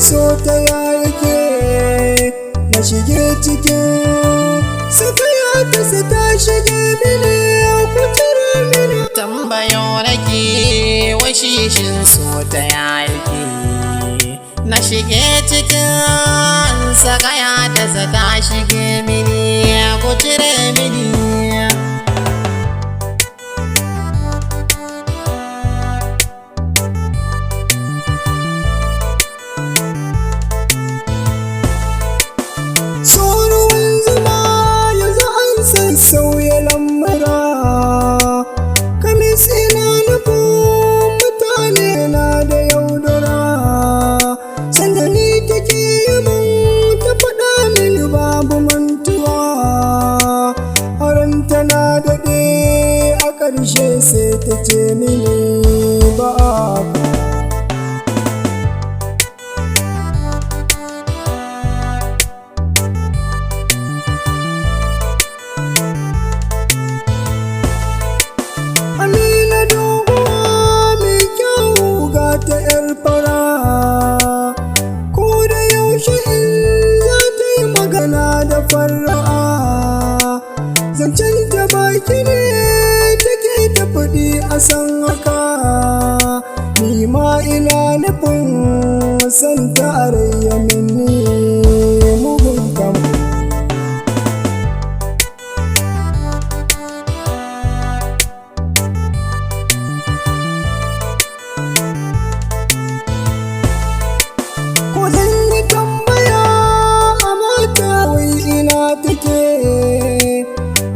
So ta yake na shige cikin sakaya ta sa ta shige mini kutura mini. Tambayo nake washishin so ta yake na shige cikin sakaya ta sa ta shige mini kutura mini. Sauya lamura kamis ina nufin mutane na da yaudara, sanda ni take min ta faɗa mini babu mantuwa, haranta na daɗe a ƙarshe sai ta ce mini ba ta ‘yar fara, ko da yaushe in za ta yi magana da fara'a, zancen ta baki ne take ta faɗi a san haka, ni ma ina nufin san tarayya mini mugun kama.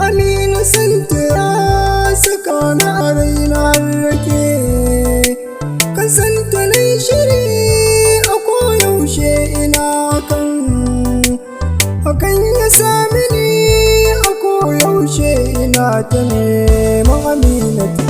Amina santa ya saka na a raina rake, kan santa na shiri a koyaushe ina kan hakan ya sami ni a koyaushe ina ta neman Aminatu.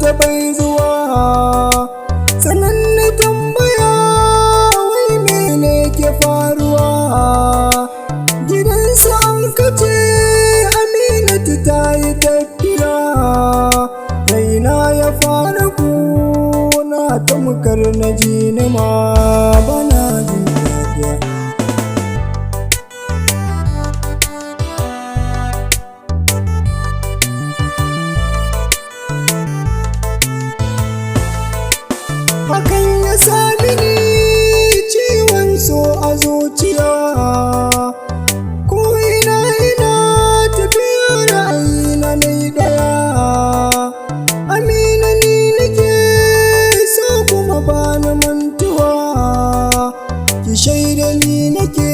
Ta bai zuwa sannan na tambaya wai mene ke faruwa, gidansa an kace Aminatu ta yi tafiya, raina ya fara kuna ta mukar na ji ni ma bana jin daɗiya. Hakan ya sami ni ciwon so a zuciya, ko ina tafiya ra'ayina na ɗaya. Amina ni nake so kuma bani mantuwa, ki shaida ni nake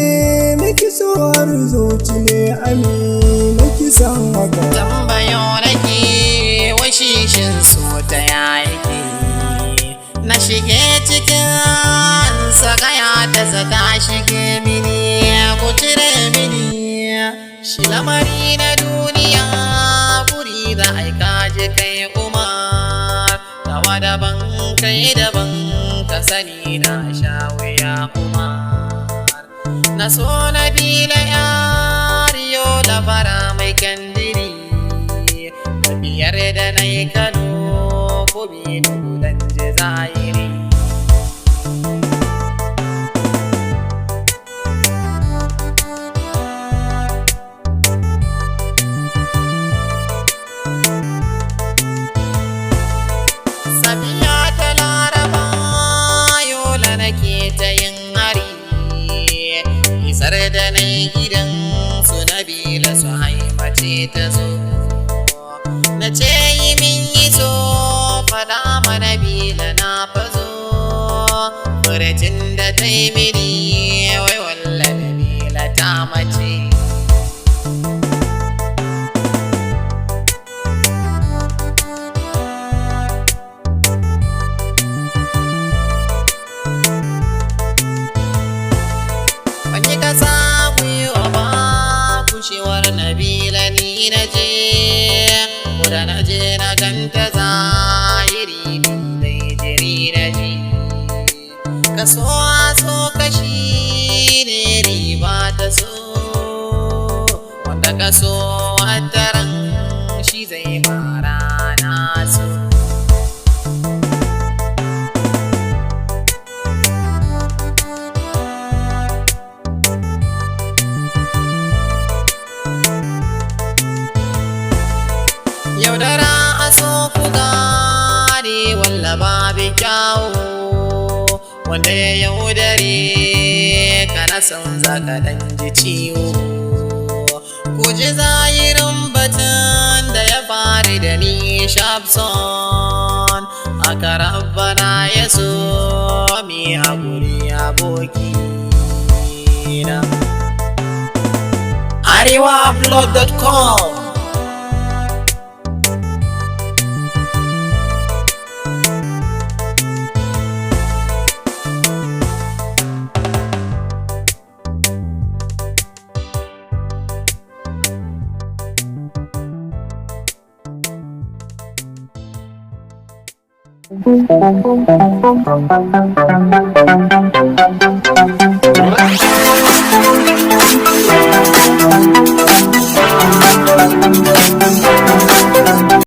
miki so har zuci ne Amina ki san haka. Tambayo nake washishin so ta yake na shige cikin sakaya ta ta shige mini kuture mini. Shi lamari na duniya guri da aika je kai Umar, tawa daban kai daban ka sani na sha wuya Umar. Na so na bila yariyo da fara mai kandiri, da biyar da na yi Kano ko bi da gudan Jazairi. gidan su Nabila su haimace ta zo. Na ce yi min yi so faɗa ma Nabila na fazo, furucin da ta yi mini wai walla Nabila ta mace. Wani kasa gwiwa ba kushewar Nabila ni na je, da na je na ganta zahiri dai jiri na ji. Kaso a so kashi ne riba ta so, wanda kaso wataran shi zai mara na so. Yaudara a so ku gane walla babu kyawu, wanda ya yaudare kana son zaka dan ji ciwo. Ku ji zahirin batun da ya fari da ni Shabson, aka rabbana ya so mi haƙuri abokina. arewaupload.com Thank you.